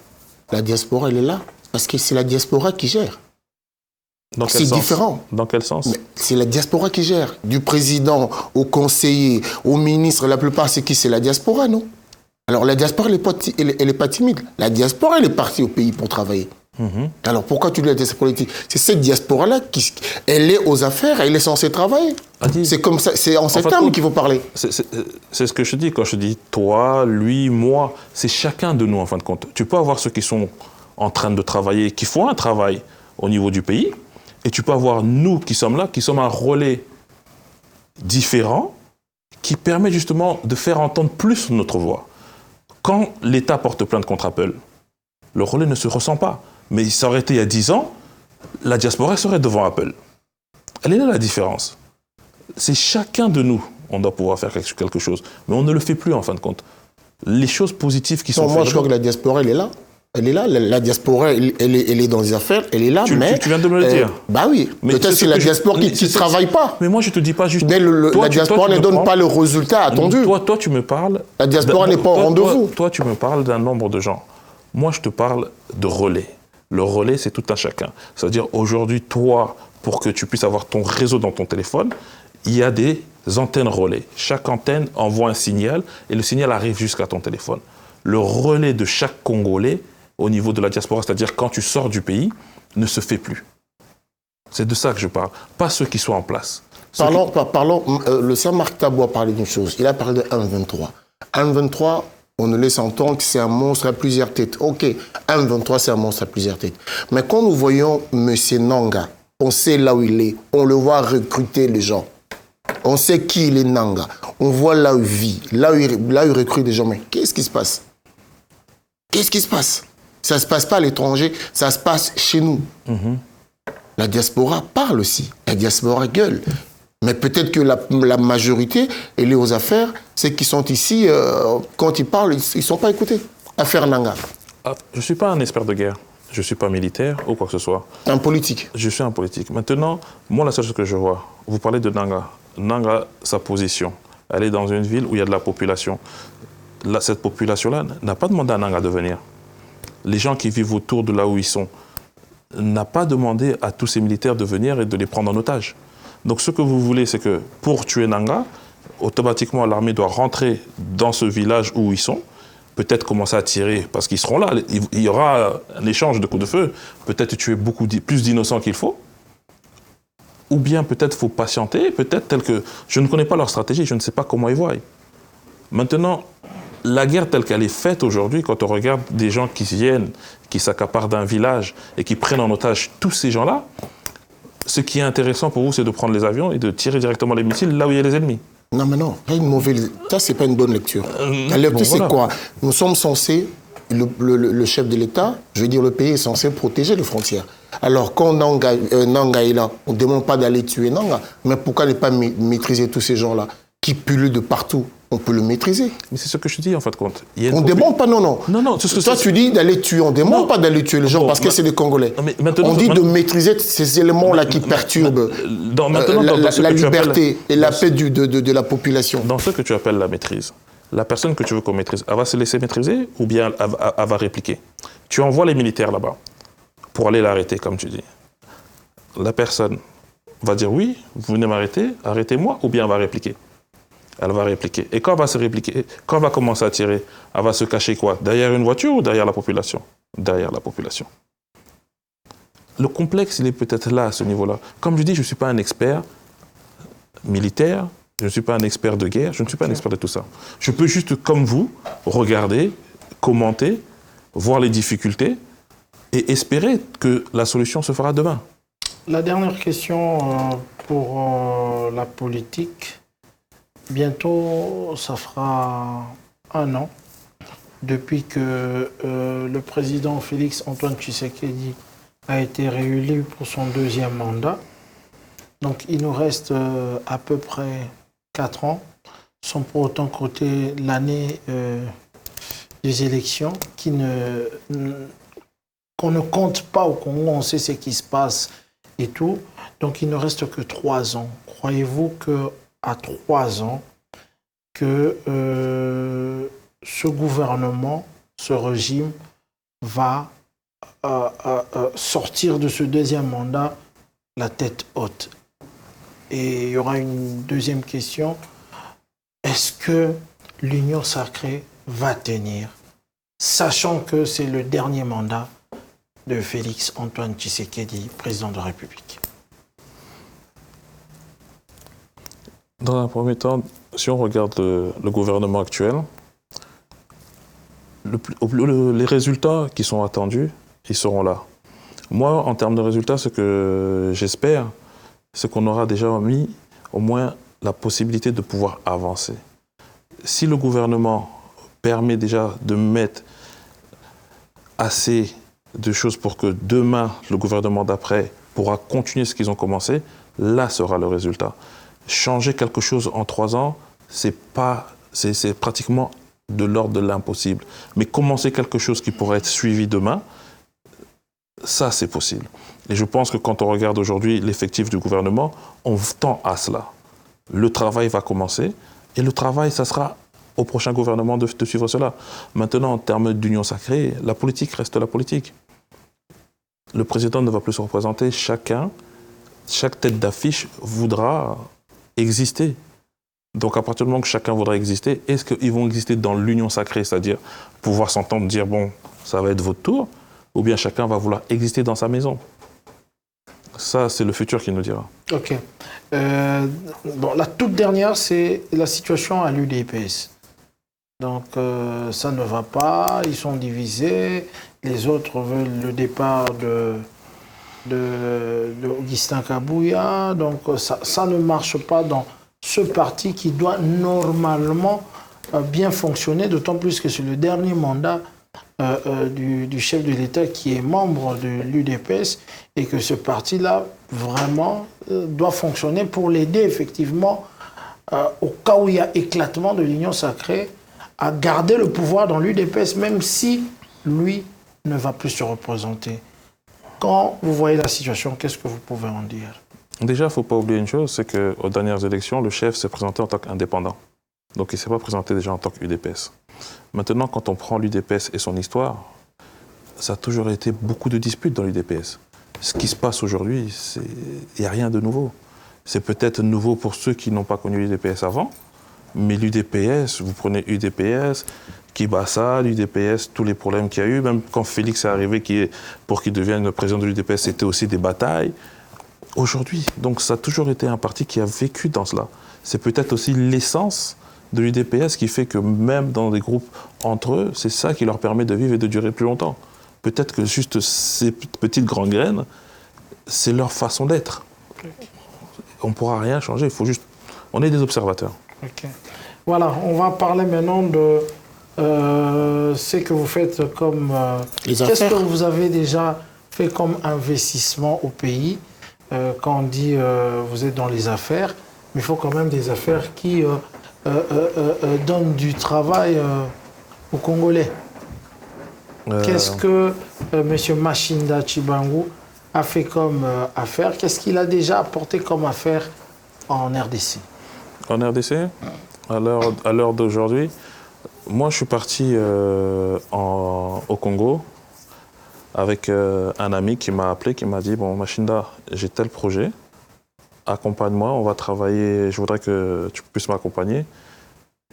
La diaspora, elle est là. Parce que c'est la diaspora qui gère. C'est différent.
Dans quel sens?
C'est la diaspora qui gère. Du président au conseiller, au ministre, la plupart, c'est qui? C'est la diaspora, non? Alors, la diaspora, elle n'est pas timide. La diaspora, elle est partie au pays pour travailler. Alors pourquoi tu dis la diaspora politique? C'est cette diaspora-là elle est aux affaires, elle est censée travailler. C'est comme ça, c'est en ces termes qu'il faut parler.
C'est ce que je dis quand je dis toi, lui, moi. C'est chacun de nous en fin de compte. Tu peux avoir ceux qui sont en train de travailler, qui font un travail au niveau du pays, et tu peux avoir nous qui sommes là, qui sommes un relais différent, qui permet justement de faire entendre plus notre voix. Quand l'État porte plainte contre Apple, le relais ne se ressent pas. Mais ça aurait été il y a 10 ans, la diaspora serait devant Apple. Elle est là la différence. C'est chacun de nous, on doit pouvoir faire quelque chose. Mais on ne le fait plus en fin de compte. Les choses positives qui sont faites...
Moi, je crois que la diaspora, elle est là. Elle est là. La diaspora, elle est dans les affaires, elle est là.
Tu viens de me le dire.
Bah oui. Peut-être c'est la diaspora qui ne travaille pas.
Mais moi, je ne te dis pas juste...
Mais la diaspora ne donne pas le résultat attendu.
Toi, tu me parles...
La diaspora n'est pas au rendez-vous.
Toi, tu me parles d'un nombre de gens. Moi, je te parle de relais. Le relais, c'est tout un chacun. C'est-à-dire, aujourd'hui, toi, pour que tu puisses avoir ton réseau dans ton téléphone, il y a des antennes relais. Chaque antenne envoie un signal et le signal arrive jusqu'à ton téléphone. Le relais de chaque Congolais, au niveau de la diaspora, c'est-à-dire quand tu sors du pays, ne se fait plus. C'est de ça que je parle. Pas ceux qui sont en place.
Parlons, le Saint Marc Tabou a parlé d'une chose. Il a parlé de 1,23. 1,23, On nous laisse entendre que c'est un monstre à plusieurs têtes. Ok, M23, c'est un monstre à plusieurs têtes. Mais quand nous voyons M. Nanga, on sait là où il est, on le voit recruter les gens. On sait qui il est, Nanga. On voit là où il vit, là où il recrute des gens. Mais qu'est-ce qui se passe? Qu'est-ce qui se passe? Ça ne se passe pas à l'étranger, ça se passe chez nous. La diaspora parle aussi. La diaspora gueule. Mais peut-être que la majorité, elle est aux affaires, ceux qui sont ici, quand ils parlent, ils ne sont pas écoutés. Affaire Nanga.
Je ne suis pas un expert de guerre. Je ne suis pas militaire ou quoi que ce soit.
Un politique.
Je suis un politique. Maintenant, moi, la seule chose que je vois, vous parlez de Nanga. Nanga, sa position, elle est dans une ville où il y a de la population. Cette population-là n'a pas demandé à Nanga de venir. Les gens qui vivent autour de là où ils sont n'ont pas demandé à tous ces militaires de venir et de les prendre en otage. Donc ce que vous voulez, c'est que pour tuer Nanga, automatiquement l'armée doit rentrer dans ce village où ils sont, peut-être commencer à tirer, parce qu'ils seront là, il y aura un échange de coups de feu, peut-être tuer beaucoup plus d'innocents qu'il faut, ou bien peut-être faut patienter, peut-être tel que... Je ne connais pas leur stratégie, je ne sais pas comment ils voient. Maintenant, la guerre telle qu'elle est faite aujourd'hui, quand on regarde des gens qui viennent, qui s'accaparent d'un village et qui prennent en otage tous ces gens-là, ce qui est intéressant pour vous, c'est de prendre les avions et de tirer directement les missiles là où il y a les ennemis.
Non, mais non, là, une mauvaise... Ça, c'est pas une bonne lecture. La lecture,
bon,
c'est
voilà.
quoi? Nous sommes censés, le chef de l'État, je veux dire, le pays est censé protéger les frontières. Alors, quand Nanga est là, on ne demande pas d'aller tuer Nanga, mais pourquoi ne pas maîtriser tous ces gens-là qui pullulent de partout? On peut le maîtriser.
Mais c'est ce que je dis en fait compte.
On ne demande pas, non.
Non,
toi, tu dis d'aller tuer, on ne demande pas d'aller tuer les gens parce que c'est des Congolais. On dit de maîtriser ces éléments-là qui perturbent la liberté et la paix de la population.
Dans ce que tu appelles la maîtrise, la personne que tu veux qu'on maîtrise, elle va se laisser maîtriser ou bien elle va répliquer? Tu envoies les militaires là-bas pour aller l'arrêter, comme tu dis. La personne va dire oui, vous venez m'arrêter, arrêtez-moi, ou bien elle va répliquer. Elle va répliquer. Et quand elle va se répliquer, quand elle va commencer à tirer, elle va se cacher quoi? Derrière une voiture ou derrière la population? Derrière la population. Le complexe, il est peut-être là, à ce niveau-là. Comme je dis, je ne suis pas un expert militaire, je ne suis pas un expert de guerre, je ne suis pas un expert de tout ça. Je peux juste, comme vous, regarder, commenter, voir les difficultés et espérer que la solution se fera demain.
La dernière question pour la politique. Bientôt, ça fera 1 an depuis que le président Félix Antoine Tshisekedi a été réélu pour son 2e mandat. Donc il nous reste à peu près 4 ans, sans pour autant compter l'année des élections, qu'on ne compte pas au Congo, on sait ce qui se passe et tout. Donc il ne reste que 3 ans. Croyez-vous qu'à 3 ans, que ce gouvernement, ce régime va sortir de ce 2e mandat la tête haute? Et il y aura une deuxième question. Est-ce que l'Union sacrée va tenir, sachant que c'est le dernier mandat de Félix Antoine Tshisekedi, président de la République?
Dans un premier temps, si on regarde le gouvernement actuel, les résultats qui sont attendus, ils seront là. Moi, en termes de résultats, ce que j'espère, c'est qu'on aura déjà mis au moins la possibilité de pouvoir avancer. Si le gouvernement permet déjà de mettre assez de choses pour que demain, le gouvernement d'après pourra continuer ce qu'ils ont commencé, là sera le résultat. Changer quelque chose en 3 ans, c'est pratiquement de l'ordre de l'impossible. Mais commencer quelque chose qui pourrait être suivi demain, ça c'est possible. Et je pense que quand on regarde aujourd'hui l'effectif du gouvernement, on tend à cela. Le travail va commencer et le travail, ça sera au prochain gouvernement de suivre cela. Maintenant, en termes d'union sacrée, la politique reste la politique. Le président ne va plus se représenter. Chaque tête d'affiche voudra exister. Donc à partir du moment que chacun voudra exister, est-ce qu'ils vont exister dans l'union sacrée, c'est-à-dire pouvoir s'entendre, dire bon, ça va être votre tour, ou bien chacun va vouloir exister dans sa maison? Ça, c'est le futur qui nous dira.
Ok. Bon, la toute dernière, c'est la situation à l'UDPS. Donc ça ne va pas, ils sont divisés. Les autres veulent le départ de Augustin Kabouya. Donc ça ne marche pas dans ce parti qui doit normalement bien fonctionner, d'autant plus que c'est le dernier mandat du chef de l'État qui est membre de l'UDPS et que ce parti-là vraiment doit fonctionner pour l'aider effectivement au cas où il y a éclatement de l'Union sacrée à garder le pouvoir dans l'UDPS même si lui ne va plus se représenter. Quand vous voyez la situation, qu'est-ce que vous pouvez en dire?
Déjà, il ne faut pas oublier une chose, c'est qu'aux dernières élections, le chef s'est présenté en tant qu'indépendant. Donc il ne s'est pas présenté déjà en tant qu'UDPS. Maintenant, quand on prend l'UDPS et son histoire, ça a toujours été beaucoup de disputes dans l'UDPS. Ce qui se passe aujourd'hui, il n'y a rien de nouveau. C'est peut-être nouveau pour ceux qui n'ont pas connu l'UDPS avant, mais l'UDPS, vous prenez UDPS, Kibassa, l'UDPS, tous les problèmes qu'il y a eu, même quand Félix est arrivé pour qu'il devienne le président de l'UDPS, c'était aussi des batailles. Aujourd'hui, donc ça a toujours été un parti qui a vécu dans cela. C'est peut-être aussi l'essence de l'UDPS qui fait que même dans des groupes entre eux, c'est ça qui leur permet de vivre et de durer plus longtemps. Peut-être que juste ces petites grandes graines, c'est leur façon d'être. On ne pourra rien changer, il faut juste... On est des observateurs.
Okay. Voilà, on va parler maintenant de ce que vous faites comme... Qu'est-ce que vous avez déjà fait comme investissement au pays? Quand on dit vous êtes dans les affaires, mais il faut quand même des affaires qui donnent du travail aux Congolais. Qu'est-ce que M. Machinda Tshibangou a fait comme affaire? Qu'est-ce qu'il a déjà apporté comme affaire en RDC?
En RDC, à l'heure d'aujourd'hui, moi je suis parti au Congo avec un ami qui m'a appelé, qui m'a dit « Bon, Machinda, j'ai tel projet, accompagne-moi, on va travailler, je voudrais que tu puisses m'accompagner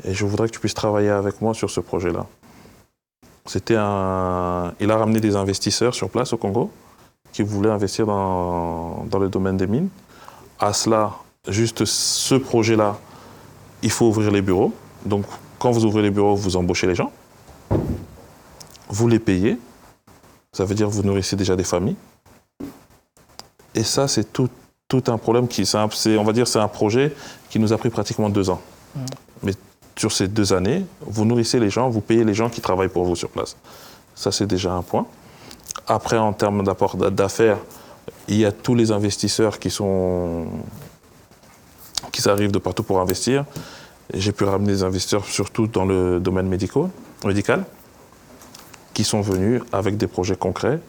et je voudrais que tu puisses travailler avec moi sur ce projet-là. » Il a ramené des investisseurs sur place au Congo qui voulaient investir dans le domaine des mines. À cela, juste ce projet-là, il faut ouvrir les bureaux. Donc, quand vous ouvrez les bureaux, vous embauchez les gens, vous les payez. Ça veut dire que vous nourrissez déjà des familles. Et ça, c'est tout un problème on va dire, c'est un projet qui nous a pris pratiquement 2 ans. Mais sur ces 2 années, vous nourrissez les gens, vous payez les gens qui travaillent pour vous sur place. Ça, c'est déjà un point. Après, en termes d'apport d'affaires, il y a tous les investisseurs qui arrivent de partout pour investir. J'ai pu ramener des investisseurs, surtout dans le domaine médical, qui sont venus avec des projets concrets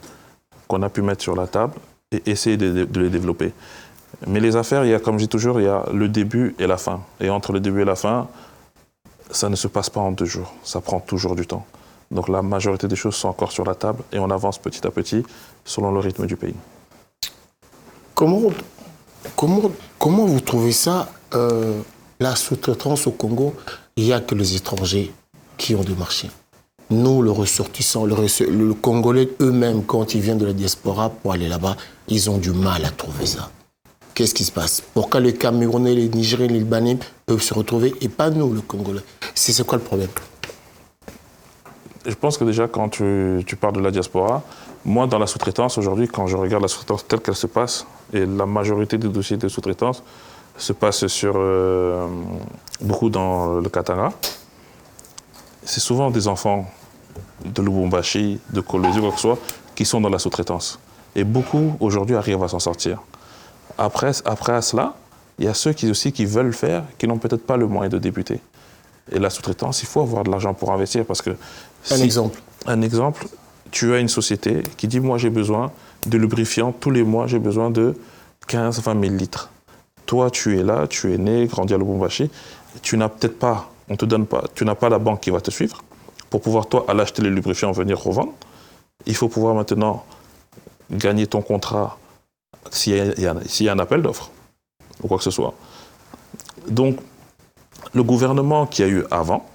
qu'on a pu mettre sur la table et essayer de les développer. Mais les affaires, comme je dis toujours, il y a le début et la fin. Et entre le début et la fin, ça ne se passe pas en 2 jours. Ça prend toujours du temps. Donc la majorité des choses sont encore sur la table et on avance petit à petit selon le rythme du pays.
Comment vous trouvez ça, la sous-traitance au Congo? Il n'y a que les étrangers qui ont des marchés. Nous, le ressortissant, le Congolais eux-mêmes, quand ils viennent de la diaspora pour aller là-bas, ils ont du mal à trouver ça. Qu'est-ce qui se passe? Pourquoi les Camerounais, les Nigériens, les Libanais peuvent se retrouver et pas nous, le Congolais? C'est quoi le problème?
Je pense que déjà, quand tu parles de la diaspora, moi, dans la sous-traitance, aujourd'hui, quand je regarde la sous-traitance telle qu'elle se passe, et la majorité des dossiers de sous-traitance se passent beaucoup dans le Katanga, c'est souvent des enfants de Lubumbashi, de Kolwezi, quoi que ce soit, qui sont dans la sous-traitance. Et beaucoup, aujourd'hui, arrivent à s'en sortir. Après à cela, il y a ceux qui veulent faire, qui n'ont peut-être pas le moyen de débuter. Et la sous-traitance, il faut avoir de l'argent pour investir parce que... Un exemple, tu as une société qui dit, moi j'ai besoin de lubrifiant, tous les mois j'ai besoin de 15-20 000 litres. Toi, tu es là, tu es né, grandi à Lubumbashi, tu n'as peut-être pas, on te donne pas, tu n'as pas la banque qui va te suivre. Pour pouvoir, toi, aller acheter les lubrifiants, venir revendre, il faut pouvoir maintenant gagner ton contrat s'il y a un appel d'offres ou quoi que ce soit. Donc, le gouvernement qui a eu avant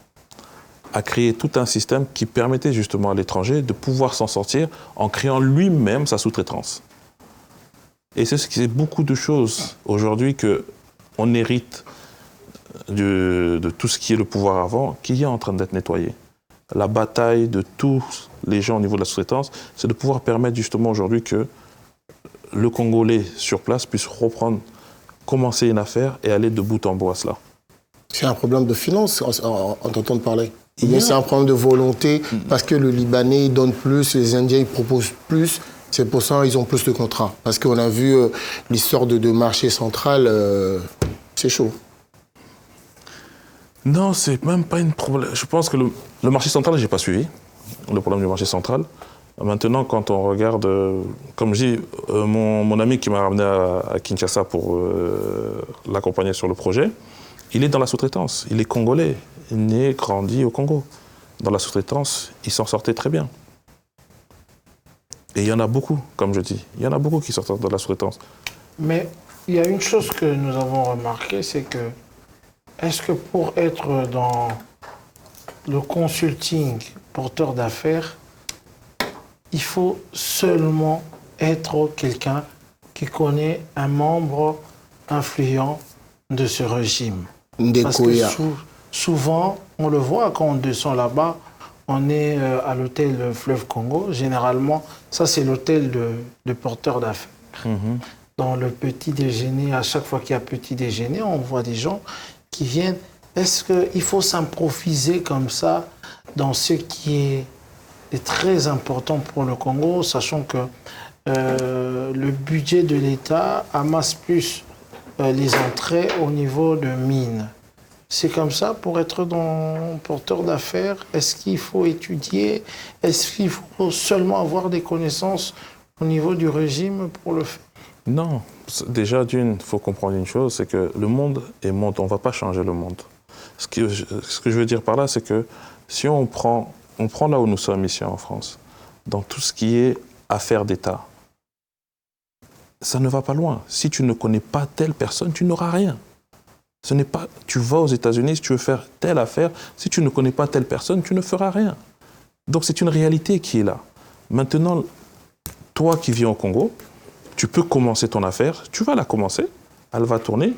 a créé tout un système qui permettait justement à l'étranger de pouvoir s'en sortir en créant lui-même sa sous-traitance. Et c'est beaucoup de choses aujourd'hui qu'on hérite de tout ce qui est le pouvoir avant qui est en train d'être nettoyé. La bataille de tous les gens au niveau de la sous-traitance, c'est de pouvoir permettre justement aujourd'hui que le Congolais sur place puisse reprendre, commencer une affaire et aller de bout en bout à cela.
C'est un problème de finance, en t'entendant parler. Ou bien c'est un problème de volonté, parce que le Libanais donne plus, les Indiens ils proposent plus, c'est pour ça qu'ils ont plus de contrats. Parce qu'on a vu l'histoire de marché central, c'est chaud.
Non, c'est même pas une problème. Je pense que le marché central, j'ai pas suivi le problème du marché central. Maintenant, quand on regarde, comme je dis, mon ami qui m'a ramené à Kinshasa pour l'accompagner sur le projet, il est dans la sous-traitance. Il est congolais, né, grandi au Congo. Dans la sous-traitance, il s'en sortait très bien. Et il y en a beaucoup, comme je dis. Il y en a beaucoup qui sortent de la sous-traitance.
Mais il y a une chose que nous avons remarqué, c'est que est-ce que pour être dans le consulting porteur d'affaires, il faut seulement être quelqu'un qui connaît un membre influent de ce régime? Parce que souvent, on le voit quand on descend là-bas, on est à l'hôtel Fleuve Congo. Généralement, ça c'est l'hôtel de porteur d'affaires. Dans le petit déjeuner, à chaque fois qu'il y a petit déjeuner, on voit des gens qui viennent. Est-ce qu'il faut s'improviser comme ça dans ce qui est très important pour le Congo, sachant que le budget de l'État amasse plus les entrées au niveau de mines? C'est comme ça pour être dans porteur d'affaires? Est-ce qu'il faut étudier? Est-ce qu'il faut seulement avoir des connaissances au niveau du régime pour le faire?
Non. Déjà, il faut comprendre une chose, c'est que le monde est monde. On ne va pas changer le monde. Ce que je veux dire par là, c'est que si on prend là où nous sommes ici en France, dans tout ce qui est affaires d'État, ça ne va pas loin. Si tu ne connais pas telle personne, tu n'auras rien. Ce n'est pas, tu vas aux États-Unis, si tu veux faire telle affaire, si tu ne connais pas telle personne, tu ne feras rien. Donc c'est une réalité qui est là. Maintenant, toi qui vis au Congo, tu peux commencer ton affaire, tu vas la commencer, elle va tourner,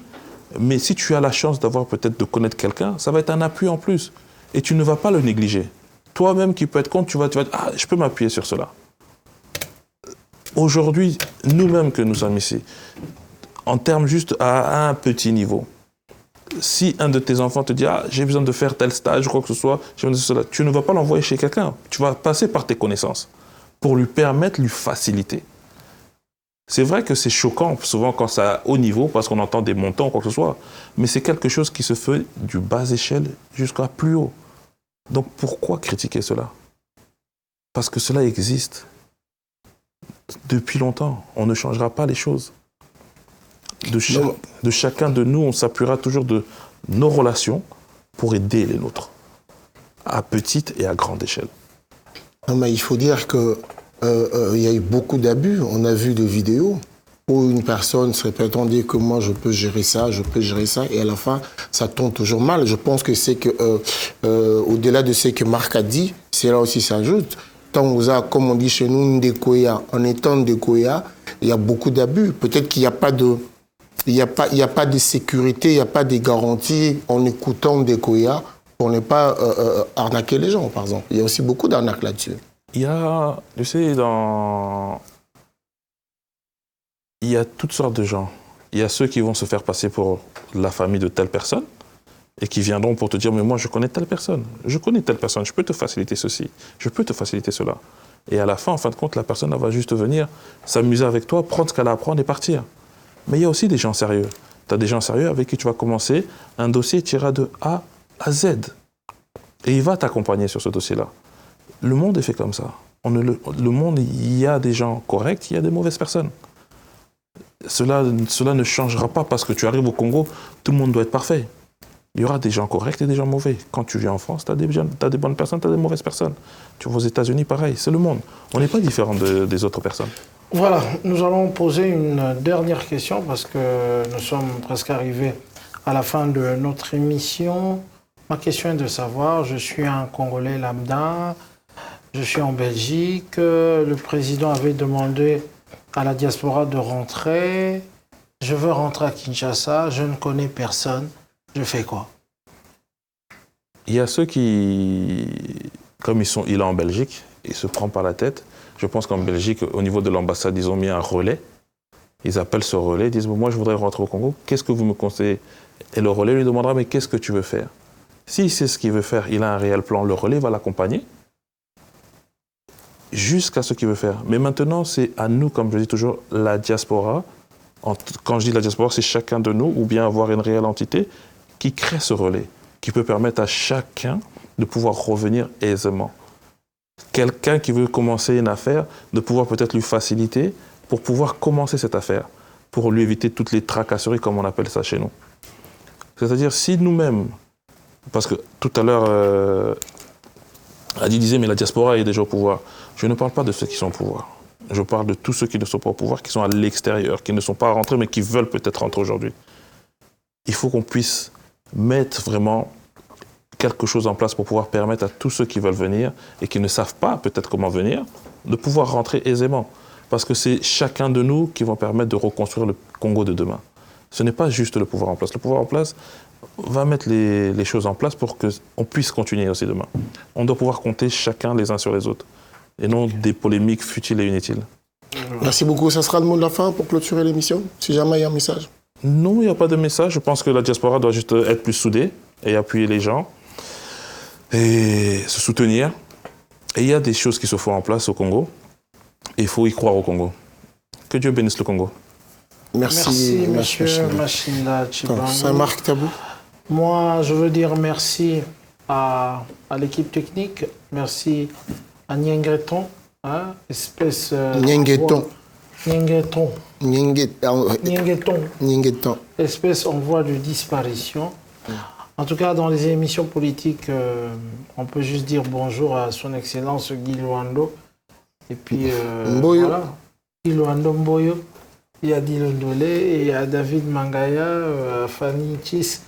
mais si tu as la chance d'avoir peut-être de connaître quelqu'un, ça va être un appui en plus. Et tu ne vas pas le négliger. Toi-même qui peux être contre, tu vas dire, ah, je peux m'appuyer sur cela. Aujourd'hui, nous-mêmes que nous sommes ici, en termes juste à un petit niveau, si un de tes enfants te dit, ah, j'ai besoin de faire tel stage, ou quoi que ce soit, j'ai besoin de cela, tu ne vas pas l'envoyer chez quelqu'un. Tu vas passer par tes connaissances pour lui permettre, lui faciliter. C'est vrai que c'est choquant, souvent quand c'est à haut niveau, parce qu'on entend des montants ou quoi que ce soit, mais c'est quelque chose qui se fait du bas échelle jusqu'à plus haut. Donc pourquoi critiquer cela? Parce que cela existe depuis longtemps. On ne changera pas les choses. De chacun de nous, on s'appuiera toujours de nos relations pour aider les nôtres, à petite et à grande échelle.
Non, mais il faut dire que il y a eu beaucoup d'abus. On a vu des vidéos où une personne se prétendait que moi je peux gérer ça, et à la fin ça tombe toujours mal. Je pense que c'est que au-delà de ce que Marc a dit, c'est là aussi s'ajoute. Tant on a, comme on dit chez nous, Ndekoya, en étant Ndekoya, il y a beaucoup d'abus. Peut-être qu'il n'y a pas de, il y a pas de sécurité, il n'y a pas de garantie en écoutant Ndekoya pour ne pas arnaquer les gens, par exemple. Il y a aussi beaucoup d'arnaques là-dessus.
Il y a, tu sais, il y a toutes sortes de gens. Il y a ceux qui vont se faire passer pour la famille de telle personne et qui viendront pour te dire, mais moi je connais telle personne, je peux te faciliter ceci, je peux te faciliter cela. Et à la fin, en fin de compte, la personne elle va juste venir s'amuser avec toi, prendre ce qu'elle a à prendre et partir. Mais il y a aussi des gens sérieux. Tu as des gens sérieux avec qui tu vas commencer un dossier qui ira de A à Z. Et il va t'accompagner sur ce dossier-là. Le monde est fait comme ça. Le monde, il y a des gens corrects, il y a des mauvaises personnes. Cela ne changera pas parce que tu arrives au Congo, tout le monde doit être parfait. Il y aura des gens corrects et des gens mauvais. Quand tu viens en France, tu as des bonnes personnes, tu as des mauvaises personnes. Tu vas aux États-Unis, pareil, c'est le monde. On n'est pas différent des autres personnes.
Voilà, nous allons poser une dernière question parce que nous sommes presque arrivés à la fin de notre émission. Ma question est de savoir, je suis un Congolais lambda, je suis en Belgique, le président avait demandé à la diaspora de rentrer, je veux rentrer à Kinshasa, je ne connais personne, je fais quoi?
Il y a ceux qui, comme il est en Belgique, il se prend par la tête. Je pense qu'en Belgique, au niveau de l'ambassade, ils ont mis un relais. Ils appellent ce relais, ils disent moi je voudrais rentrer au Congo, qu'est-ce que vous me conseillez? Et le relais lui demandera mais qu'est-ce que tu veux faire? S'il sait ce qu'il veut faire, il a un réel plan, le relais va l'accompagner jusqu'à ce qu'il veut faire. Mais maintenant, c'est à nous, comme je dis toujours, la diaspora. Quand je dis la diaspora, c'est chacun de nous, ou bien avoir une réelle entité qui crée ce relais, qui peut permettre à chacun de pouvoir revenir aisément. Quelqu'un qui veut commencer une affaire, de pouvoir peut-être lui faciliter pour pouvoir commencer cette affaire, pour lui éviter toutes les tracasseries, comme on appelle ça chez nous. C'est-à-dire, si nous-mêmes, parce que tout à l'heure, Adi disait, mais la diaspora est déjà au pouvoir. Je ne parle pas de ceux qui sont au pouvoir. Je parle de tous ceux qui ne sont pas au pouvoir, qui sont à l'extérieur, qui ne sont pas rentrés, mais qui veulent peut-être rentrer aujourd'hui. Il faut qu'on puisse mettre vraiment quelque chose en place pour pouvoir permettre à tous ceux qui veulent venir et qui ne savent pas peut-être comment venir, de pouvoir rentrer aisément. Parce que c'est chacun de nous qui va permettre de reconstruire le Congo de demain. Ce n'est pas juste le pouvoir en place. Le pouvoir en place va mettre les choses en place pour qu'on puisse continuer aussi demain. On doit pouvoir compter chacun les uns sur les autres et non des polémiques futiles et inutiles.
Merci beaucoup. Ça sera le mot de la fin pour clôturer l'émission, si jamais il y a un message.
Non, il n'y a pas de message. Je pense que la diaspora doit juste être plus soudée et appuyer les gens et se soutenir. Et il y a des choses qui se font en place au Congo. Et il faut y croire au Congo. Que Dieu bénisse le Congo.
Merci, monsieur Machinda Tshibanga.
Saint-Marc Tabou.
Moi, je veux dire merci à l'équipe technique. Merci à Nyengreton, hein, espèce...
Nyengeton.
Nyengreton.
Nyengeton. Nyengeton.
Espèce en voie de disparition. En tout cas, dans les émissions politiques, on peut juste dire bonjour à son Excellence Guy Luando. Et puis, voilà, Guy Luando Mboyo. Il y a Di Londolé, et il y a David Mangaya, Fanny Chis,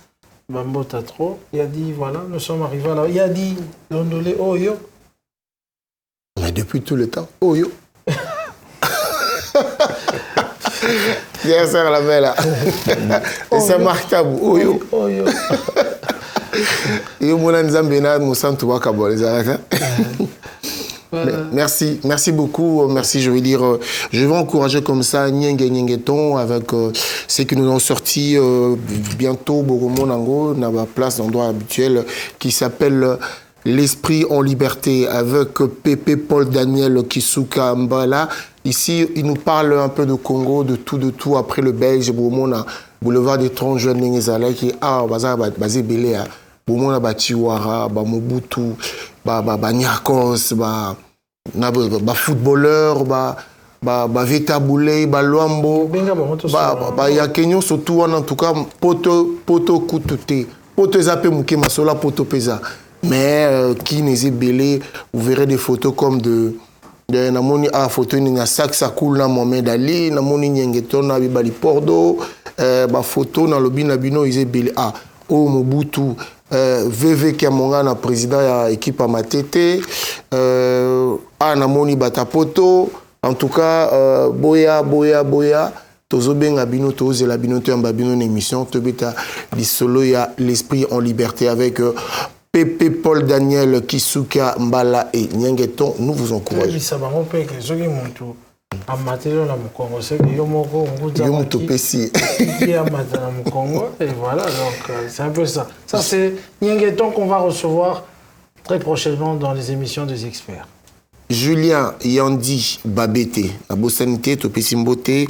Bambo Tatro. Il a dit, voilà, nous sommes arrivés là. Il a dit, Londolé, oh yo.
Mais depuis tout le temps, oh yo. Bien sûr, la belle là. Et ça marque tabou, oh yo.
Oh yo.
Et mon Nzambena, mon centre Wakabo, les arrêts. Merci beaucoup. Merci, je veux dire, je vais encourager comme ça Nyengeton avec ceux qui nous ont sorti bientôt Boromo Nango, dans la place d'endroit habituel qui s'appelle L'Esprit en Liberté avec Pépé Paul Daniel Kisuka Mbala. Ici, il nous parle un peu de Congo, de tout après le Belge, Boromo na boulevard des 30 jeunes Nengezala qui basé belé à Boromo na Chiwara, Mobutu. Nyakos, footballeur, Veta Boulay, Luambo, ya Kenyo surtout en tout cas poto kutute, poto zape muke masola poto pesa. Mais qui n'est belé, vous verrez des photos comme de namoni photo ni na sac ça coule na Mohamed Ali, namoni Nyengeton na bibali pordo, photo na lobi na bino ils belé Mobutu. VV Kiamonga na président ya équipe à Matete, Namoni Batapoto, en tout cas, Boya, Tozobenga Bino, Tozela Bino, Bino, une émission, Tobeta, Dissolo, ya L'Esprit en Liberté avec Pépé Paul Daniel Kisuka Mbala et Nyengeton, nous vous encourageons.
Et voilà, donc c'est un peu ça. Ça, c'est Nyengeton qu'on va recevoir très prochainement dans les émissions des experts.
Julien Yandi Babete, la Bossanité, Topesimbote,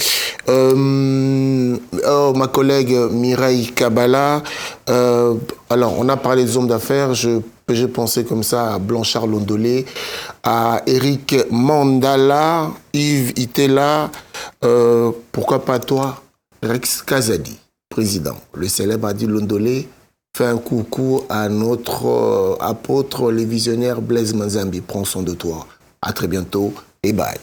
ma collègue Mireille Kabala. Alors, on a parlé des hommes d'affaires, j'ai pensé comme ça à Blanchard Londolé, à Eric Mandala, Yves Itela, pourquoi pas toi, Rex Kazadi, président. Le célèbre Adi Londolé fait un coucou à notre apôtre, le visionnaire Blaise Manzambi. Prends soin de toi. À très bientôt et bye.